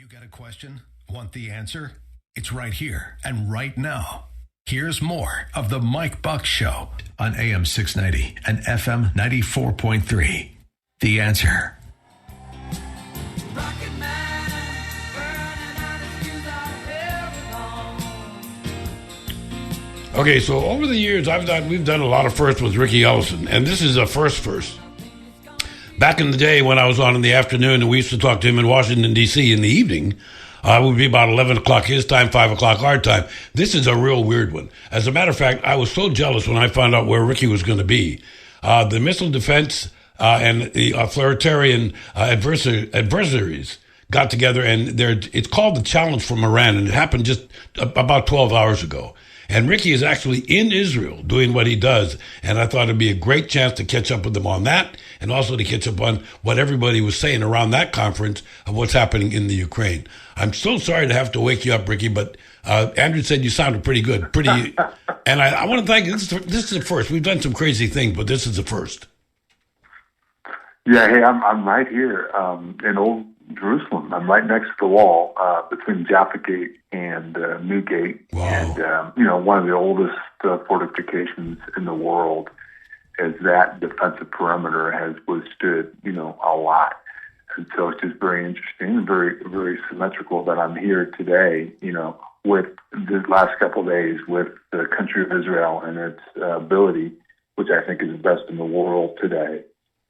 You got a question? Want the answer? It's right here and right now. Here's more of the Mike Buck Show on AM 690 and FM 94.3. The Answer. Okay, so over the years, we've done a lot of firsts with Riki Ellison, and this is a first. Back in the day when I was on in the afternoon, and we used to talk to him in Washington, D.C. in the evening, it would be about 11 o'clock his time, 5 o'clock our time. This is a real weird one. As a matter of fact, I was so jealous when I found out where Riki was going to be. The missile defense and the authoritarian adversaries got together, and it's called the Challenge from Iran, and it happened just about 12 hours ago. And Riki is actually in Israel doing what he does. And I thought it'd be a great chance to catch up with him on that and also to catch up on what everybody was saying around that conference of what's happening in the Ukraine. I'm so sorry to have to wake you up, Riki, but Andrew said you sounded pretty good. And I want to thank you. This is the first. We've done some crazy things, but this is the first. Yeah, hey, I'm right here in Old Jerusalem. I'm right next to the wall between Jaffa Gate and Newgate. Wow. And, one of the oldest fortifications in the world, as that defensive perimeter has withstood, a lot. And so it's just very interesting and very, very symmetrical that I'm here today, with the last couple of days with the country of Israel and its ability, which I think is the best in the world today,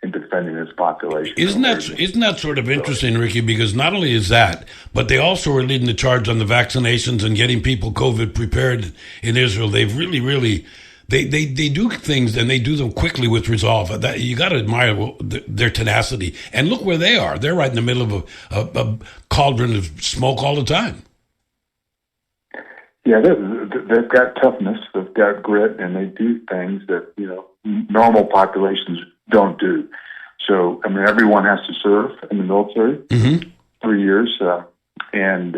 in defending its population. Isn't that sort of interesting, Riki? Because not only is that, but they also are leading the charge on the vaccinations and getting people COVID prepared in Israel. They've really, they do things and they do them quickly with resolve. That you got to admire their tenacity. And look where they are. They're right in the middle of a cauldron of smoke all the time. Yeah, they've got toughness, they've got grit, and they do things that normal populations don't do. So, everyone has to serve in the military 3 years, and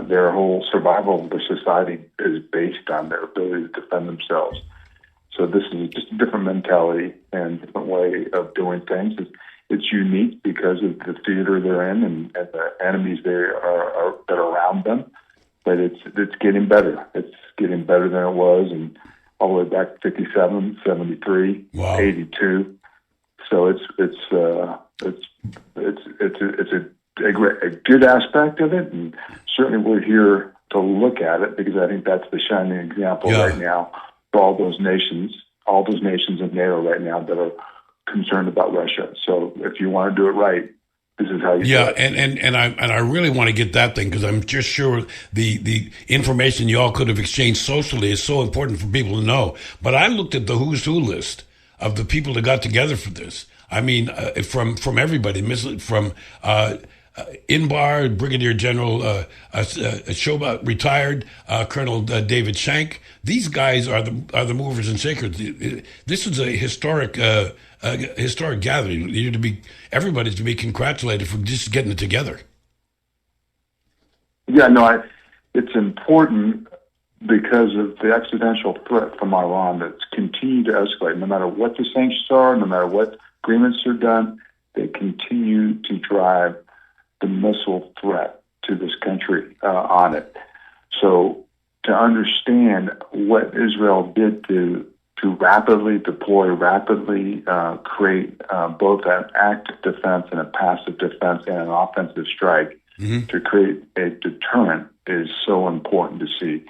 their whole survival of the society is based on their ability to defend themselves. So this is just a different mentality and different way of doing things. It's unique because of the theater they're in and the enemies that are around them. But it's getting better. It's getting better than it was, and all the way back to 57, 73, wow. 82. So it's a good aspect of it, and certainly we're here to look at it because I think that's the shining example right now for all those nations in NATO right now that are concerned about Russia. So if you want to do it right, this is how you do it. And I really want to get that thing because I'm just sure the information you all could have exchanged socially is so important for people to know. But I looked at the who's who list of the people that got together for this. I mean, from everybody, from Inbar, Brigadier General Shoba, retired Colonel David Shank. These guys are the movers and shakers. This is a historic gathering. Everybody's to be congratulated for just getting it together. Yeah, no, it's important because of the existential threat from Iran that's continued to escalate. No matter what the sanctions are, no matter what agreements are done, they continue to drive the missile threat to this country on it. So to understand what Israel did to rapidly deploy, rapidly create both an active defense and a passive defense and an offensive strike to create a deterrent is so important to see.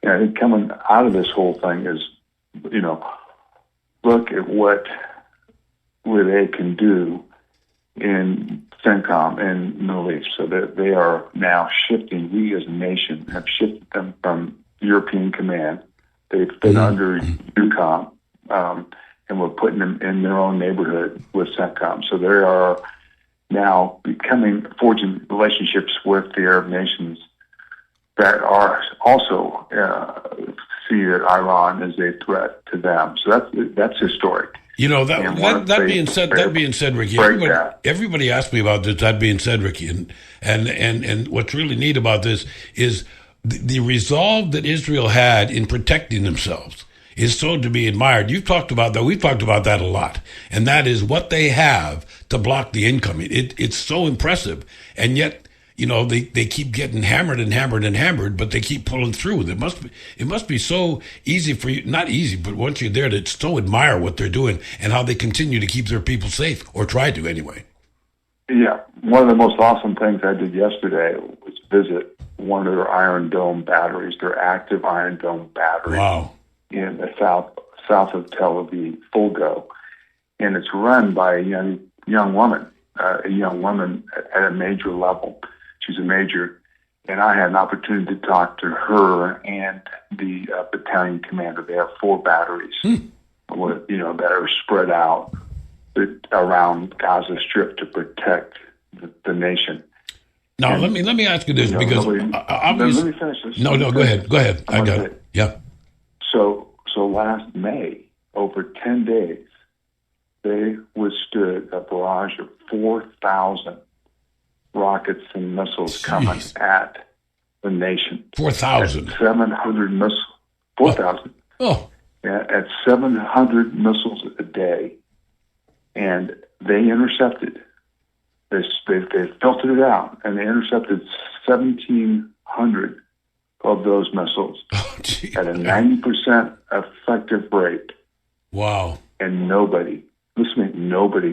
And I think coming out of this whole thing is, look at what they can do in CENTCOM and Middle East. So that they are now shifting, we as a nation have shifted them from European command. They've been under EUCOM, and we're putting them in their own neighborhood with CENTCOM. So they are now forging relationships with the Arab nations that are also see that Iran is a threat to them. So that's historic. That being said, Riki, everybody asked me about this. That being said, Riki, and what's really neat about this is the resolve that Israel had in protecting themselves is so to be admired. You've talked about that. We've talked about that a lot. And that is what they have to block the incoming. It's so impressive. And yet they keep getting hammered and hammered and hammered, but they keep pulling through. It must be so easy for you, not easy, but once you're there, to so admire what they're doing and how they continue to keep their people safe, or try to anyway. Yeah, one of the most awesome things I did yesterday was visit one of their Iron Dome batteries, their active Iron Dome battery. Wow. In the south of Tel Aviv, full go, and it's run by a young woman at a major level. She's a major, and I had an opportunity to talk to her and the battalion commander. They have 4 batteries, that are spread out around Gaza Strip to protect the nation. Now, and, let me ask you this, because obviously, let me finish this. No, go ahead. Go ahead. I got it. Yeah. So last May, over 10 days, they withstood a barrage of 4,000 rockets and missiles coming at the nation. 4,000. 700 missiles. 4,000. Oh. At 700 missiles a day, and they intercepted. They filtered it out, and they intercepted 1,700 of those missiles at a 90% effective rate. Wow. And nobody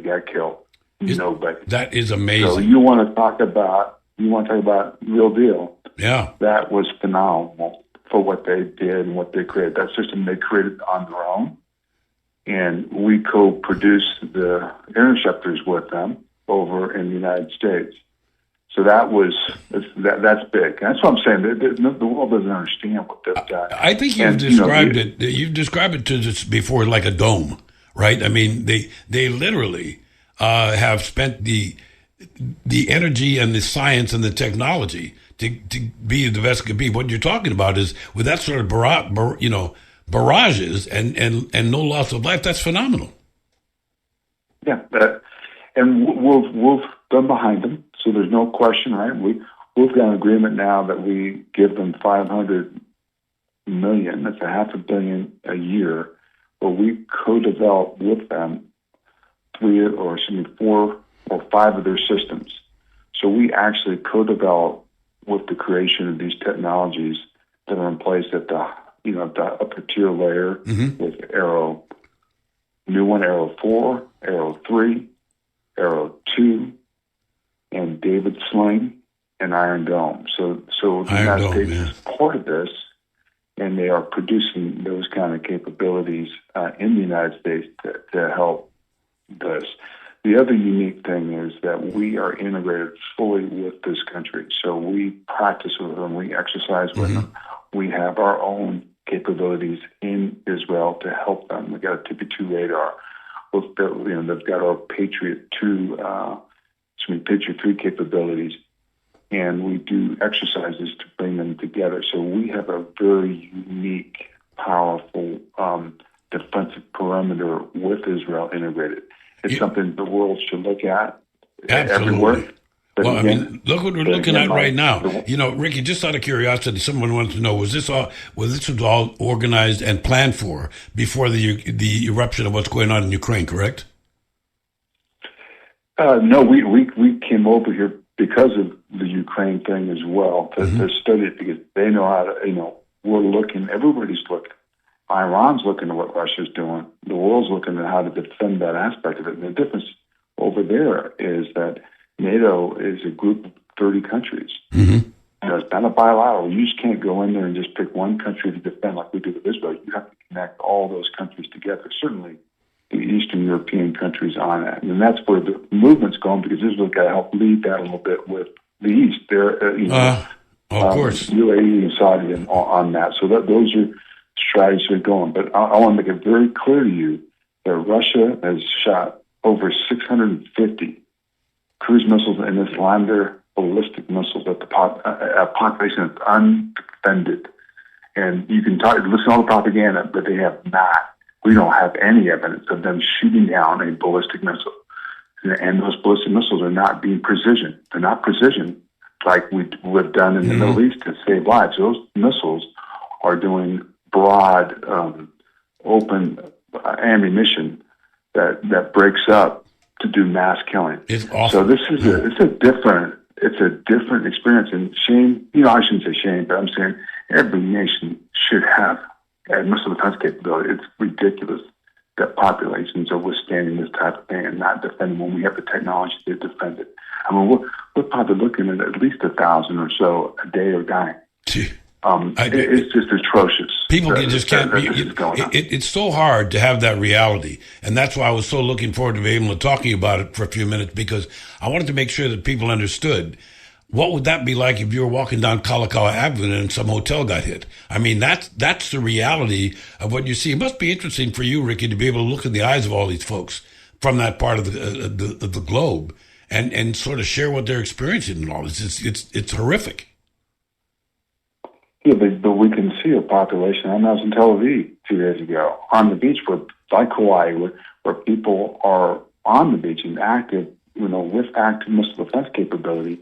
got killed. Nobody. That is amazing. So you want to talk about real deal. Yeah. That was phenomenal for what they did and what they created. That system they created on their own. And we co-produced the interceptors with them over in the United States. So that's big. That's what I'm saying. The world doesn't understand what they've done. I think you've described it. You've described it to us before like a dome, right? I mean, they literally have spent the energy and the science and the technology to be the best it could be. What you're talking about is with that sort of barrages and no loss of life. That's phenomenal. Yeah, and we've done behind them. So there's no question, right? We've got an agreement now that we give them $500 million. That's $500 million a year, where we co-develop with them 4 or 5 of their systems. So we actually co-develop with the creation of these technologies that are in place at the upper tier layer with Arrow, new one, Arrow 4, Arrow 3, Arrow 2, and David Sling and Iron Dome. So the United States is part of this, and they are producing those kind of capabilities in the United States to help this. The other unique thing is that we are integrated fully with this country. So we practice with them, we exercise with them. We have our own capabilities in Israel to help them. We've got a TP2 radar. They've got our Patriot 2, Patriot 3 capabilities, and we do exercises to bring them together. So we have a very unique, powerful defensive perimeter with Israel integrated. It's something the world should look at everywhere. But well, again, I mean, look what we're looking at right now. Ricky, just out of curiosity, someone wants to know: was this all organized and planned for before the eruption of what's going on in Ukraine? Correct? No, we came over here because of the Ukraine thing as well to study it, because they know how to. We're looking. Everybody's looking. Iran's looking at what Russia's doing. The world's looking at how to defend that aspect of it. And the difference over there is that NATO is a group of 30 countries. It's not a bilateral. You just can't go in there and just pick one country to defend like we do with Israel. You have to connect all those countries together. Certainly the Eastern European countries on that. And that's where the movement's going, because Israel's got to help lead that a little bit with the East. They're, of course. UAE and Saudi on that. So those are strategies are going. But I want to make it very clear to you that Russia has shot over 650 cruise missiles and Islander ballistic missiles at the population that's undefended. And you can listen to all the propaganda, but they have not. We don't have any evidence of them shooting down a ballistic missile. And those ballistic missiles are not being precision. They're not precision like we've done in the Middle East to save lives. Those missiles are doing broad, open ammunition that breaks up to do mass killing. It's awesome. So this is it's a different it's a different experience. And shame, I shouldn't say shame, but I'm saying every nation should have a missile defense capability. It's ridiculous that populations are withstanding this type of thing and not defending when we have the technology to defend it. I mean, we're probably looking at least 1,000 or so a day are dying. It's just atrocious. People just can't. It's so hard to have that reality, and that's why I was so looking forward to being able to talk to you about it for a few minutes, because I wanted to make sure that people understood what would that be like if you were walking down Kalakaua Avenue and some hotel got hit. I mean, that's the reality of what you see. It must be interesting for you, Ricky, to be able to look in the eyes of all these folks from that part of the globe and sort of share what they're experiencing and all this. It's horrific. Yeah, but we can see a population. I was in Tel Aviv 2 days ago on the beach, like Hawaii, where people are on the beach and active, with active missile defense capability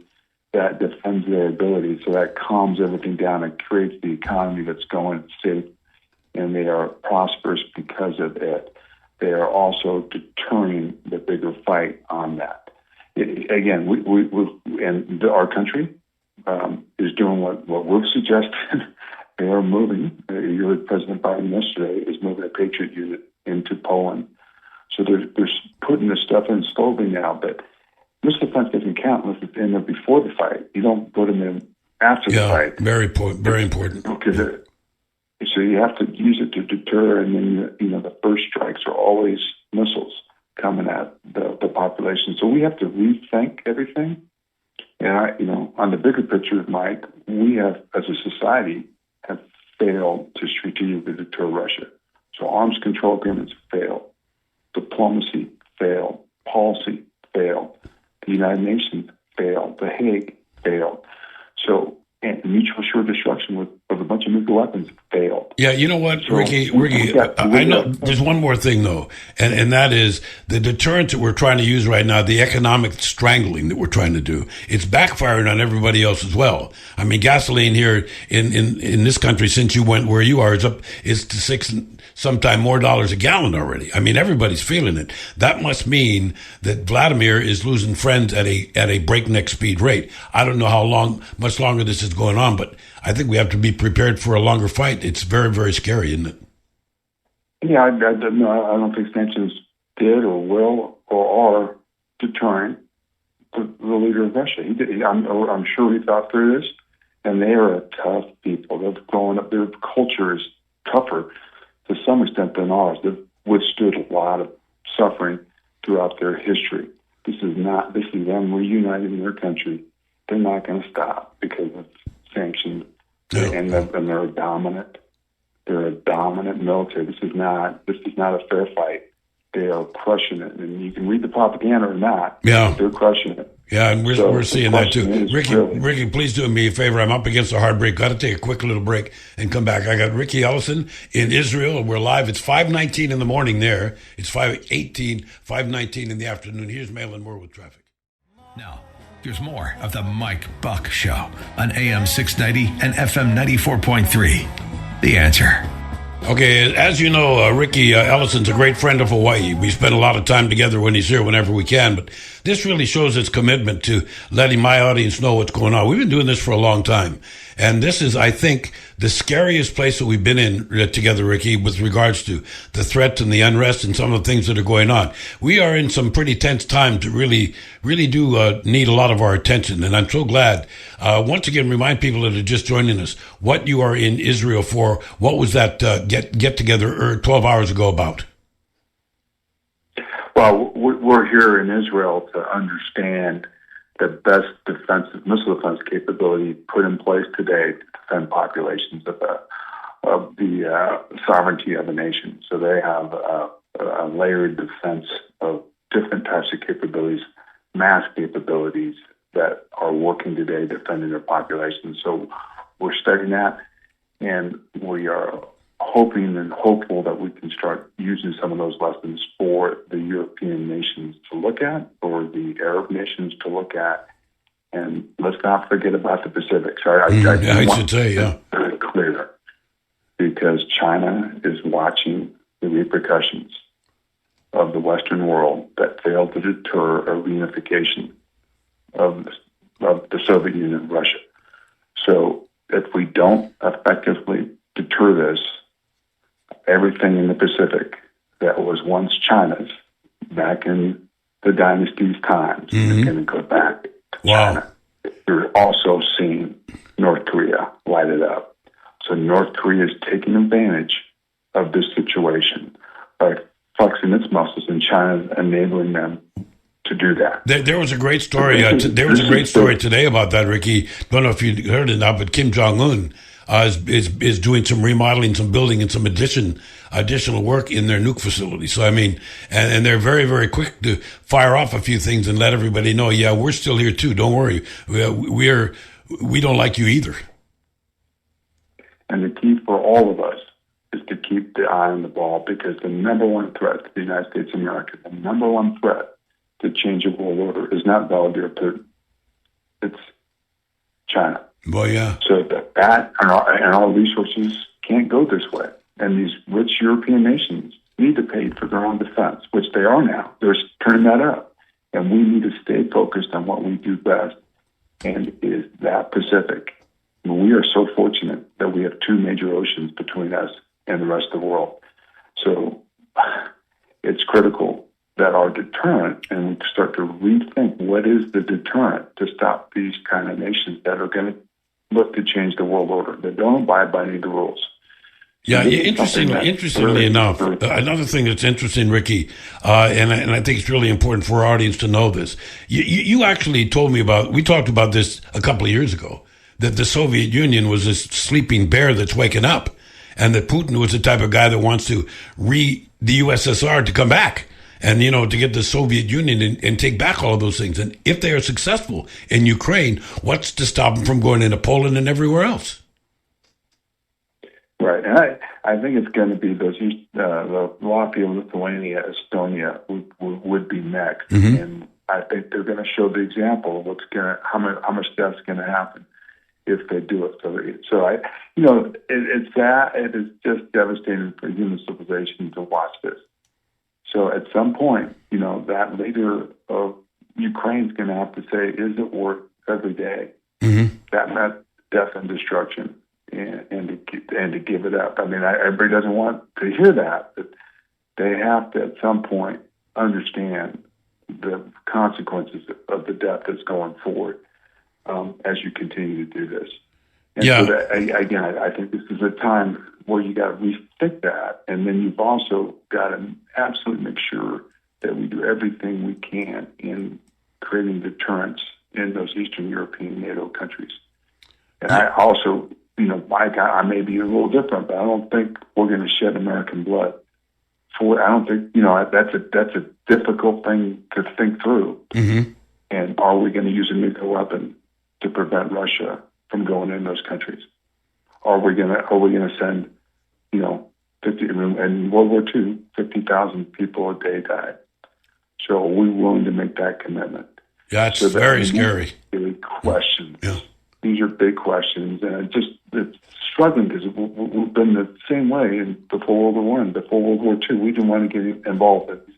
that defends their ability. So that calms everything down and creates the economy that's going safe, and they are prosperous because of it. They are also deterring the bigger fight on that. Again, our country is doing what we've suggested. They are moving. You heard President Biden yesterday is moving a Patriot unit into Poland. So they're putting this stuff in slowly now. But missile defense doesn't count unless it's in there before the fight. You don't put them in after the fight. Very important. Very important. So you have to use it to deter, and then the first strikes are always missiles coming at the population. So we have to rethink everything. And on the bigger picture, Mike, we have, as a society, have failed to strategically deter Russia. So arms control agreements failed, diplomacy failed, policy failed, the United Nations failed, The Hague failed. So, and mutual assured destruction of a bunch of nuclear weapons failed. Yeah, you know what, so Ricky, I know there's one more thing, though, and that is the deterrent that we're trying to use right now, the economic strangling that we're trying to do. It's backfiring on everybody else as well. I mean, gasoline here in this country, since you went where you are, is to sometime more dollars a gallon already. I mean, everybody's feeling it. That must mean that Vladimir is losing friends at a breakneck speed rate. I don't know much longer this is going on, but I think we have to be prepared for a longer fight. It's very, very scary, isn't it? Yeah, I don't think sanctions did or will or are deterring the leader of Russia. I'm sure he thought through this, and they are a tough people. They've grown up. Their culture is tougher to some extent than ours. They've withstood a lot of suffering throughout their history. This is them reuniting their country. They're not going to stop because of sanctions, and they're dominant. They're a dominant military. This is not a fair fight. They are crushing it, and you can read the propaganda or not. Yeah, they're crushing it. Yeah, and we're seeing that too. Ricky, please do me a favor. I'm up against a hard break. Got to take a quick little break and come back. I got Riki Ellison in Israel. We're live. It's 5:19 in the morning there. It's 5:19 in the afternoon. Here's Malin Moore with traffic. Now, here's more of the Mike Buck Show on AM 690 and FM 94.3. The Answer. Okay, as you know, Riki Ellison's a great friend of Hawaii. We spend a lot of time together when he's here whenever we can, but this really shows his commitment to letting my audience know what's going on. We've been doing this for a long time, and this is, I think, the scariest place that we've been in together, Riki, with regards to the threats and the unrest and some of the things that are going on. We are in some pretty tense times that really do need a lot of our attention, and I'm so glad. Once again, remind people that are just joining us what you are in Israel for. What was that get together 12 hours ago about? Well, we're here in Israel to understand the best missile defense capability put in place today to defend populations of the sovereignty of a nation. So they have a layered defense of different types of capabilities, mass capabilities that are working today defending their populations. So we're studying that, and we are hoping and hopeful that we can start using some of those lessons for the European nations to look at, or the Arab nations to look at. And let's not forget about the Pacific. I should say, yeah. Very clear, because China is watching the repercussions of the Western world that failed to deter a reunification of of the Soviet Union and Russia. So if we don't effectively deter this, everything in the Pacific that was once China's back in the dynasty's times is going to go back to China. You're also seeing North Korea light it up. So North Korea is taking advantage of this situation by flexing its muscles, and China enabling them to do that. There was a great story. There was a great story today about that, Ricky. Don't know if you heard it now, but Kim Jong-un is doing some remodeling, some building, and some additional work in their nuke facility. So I mean, and they're very, very quick to fire off a few things and let everybody know, yeah, we're still here too. Don't worry, we don't like you either. And the key for all of us is to keep the eye on the ball, because the number one threat to the United States of America, the number one threat to change the world order is not Vladimir Putin. It's China. Well, yeah. So that and our resources can't go this way. And these rich European nations need to pay for their own defense, which they are now. They're turning that up. And we need to stay focused on what we do best, and it is that Pacific. We are so fortunate that we have two major oceans between us and the rest of the world. So it's critical that our deterrent, and we start to rethink what is the deterrent to stop these kind of nations that are going to look to change the world order, that don't abide by any of the rules. Yeah, interestingly enough, another thing that's interesting, Ricky, and I think it's really important for our audience to know this. You actually told me we talked about this a couple of years ago, that the Soviet Union was this sleeping bear that's waking up, and that Putin was the type of guy that wants to the USSR to come back and, to get the Soviet Union and take back all of those things. And if they are successful in Ukraine, what's to stop them from going into Poland and everywhere else? Right. And I think it's going to be those, the Latvia, Lithuania, Estonia would be next. Mm-hmm. And I think they're going to show the example of how much that's going to happen if they do it. So it is just devastating for human civilization to watch this. So at some point, that leader of Ukraine is going to have to say, is it worth every day? Mm-hmm. That meant death and destruction, and to give it up. I mean, everybody doesn't want to hear that, but they have to at some point understand the consequences of the death that's going forward as you continue to do this. And so I think this is a time where you got to rethink that, and then you've also got to absolutely make sure that we do everything we can in creating deterrence in those Eastern European NATO countries. And I also, Mike, I may be a little different, but I don't think we're going to shed American blood. I don't think, that's a difficult thing to think through. Mm-hmm. And are we going to use a nuclear weapon to prevent Russia from going in those countries? Are we going to send, 50 in World War II, 50,000 people a day died. So are we willing to make that commitment? Yeah, it's very scary. Big questions. Yeah. These are big questions, and it's struggling because we've been the same way before World War I, before World War II. We didn't want to get involved in these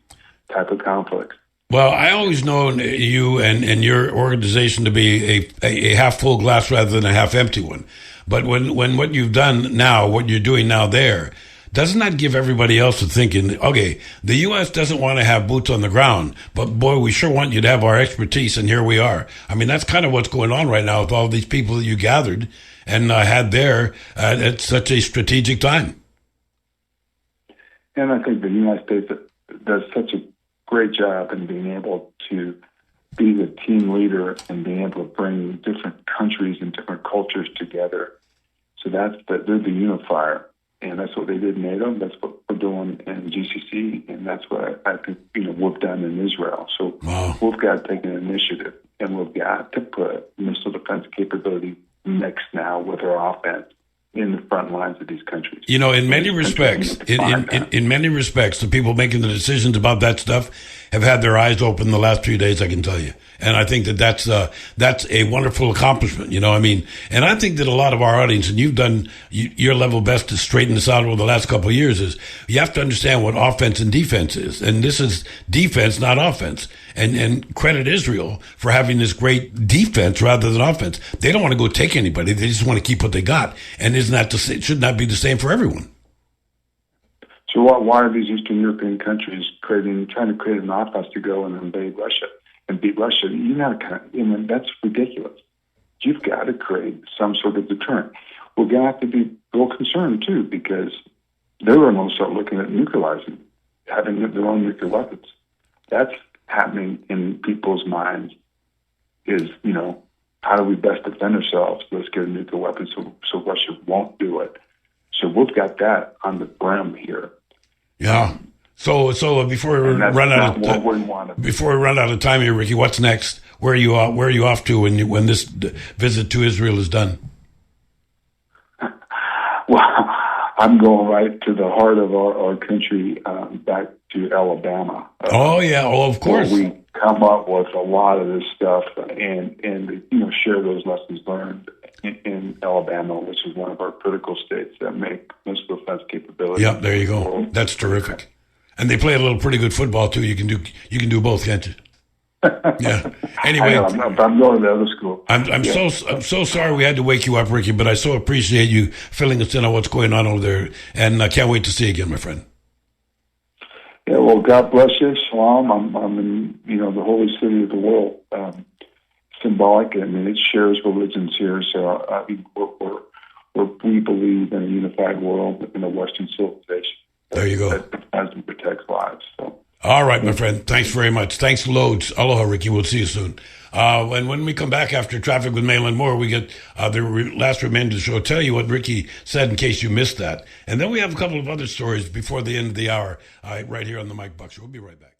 type of conflicts. Well, I always known you and your organization to be a half full glass rather than a half empty one. But when what you've done now, what you're doing now there, doesn't that give everybody else a thinking, okay, the U.S. doesn't want to have boots on the ground, but boy, we sure want you to have our expertise, and here we are. I mean, that's kind of what's going on right now with all these people that you gathered and had there at such a strategic time. And I think the United States does such a great job in being able to be the team leader and being able to bring different countries and different cultures together. So they're the unifier. And that's what they did in NATO. That's what we're doing in GCC, and that's what I think we've done in Israel. So We've got to take an initiative, and we've got to put missile defense capability mixed now with our offense in the front lines of these countries. In many respects, in many respects, the people making the decisions about that stuff have had their eyes open the last few days, I can tell you. And I think that that's a wonderful accomplishment, you know. I mean, and I think that a lot of our audience, and you've done your level best to straighten this out over the last couple of years, is you have to understand what offense and defense is. And this is defense, not offense. And credit Israel for having this great defense rather than offense. They don't want to go take anybody. They just want to keep what they got. And should not be the same for everyone? So why are these Eastern European countries trying to create an offense to go and invade Russia and beat Russia? That's ridiculous. You've got to create some sort of deterrent. We're going to have to be real concerned, too, because they're going to start looking at neutralizing, having their own nuclear weapons. That's happening in people's minds is, how do we best defend ourselves? Let's get a nuclear weapon so Russia won't do it. So we've got that on the brim here. Yeah. So before we run out of time here, Ricky, what's next? Where are you off to when this visit to Israel is done? Well, I'm going right to the heart of our country, back to Alabama. Of course. Where we come up with a lot of this stuff and share those lessons learned in Alabama, which is one of our critical states that make missile defense capability. Yeah, there you go. That's terrific. And they play a little pretty good football too. You can do both, can't you? Yeah. Anyway, I'm going to the other school. I'm so sorry we had to wake you up, Ricky, but I so appreciate you filling us in on what's going on over there, and I can't wait to see you again, my friend. Yeah, well, God bless you. Shalom. I'm in the holy city of the world. Symbolic. I mean, it shares religions here. So I think we believe in a unified world in a Western civilization. There you go. That defends and protects lives. So. All right, my friend. Thanks very much. Thanks loads. Aloha, Ricky. We'll see you soon. And when we come back after Traffic with Malin Moore, we get the last reminder show. Tell you what Ricky said in case you missed that. And then we have a couple of other stories before the end of the hour right here on the Mike Buck Show. We'll be right back.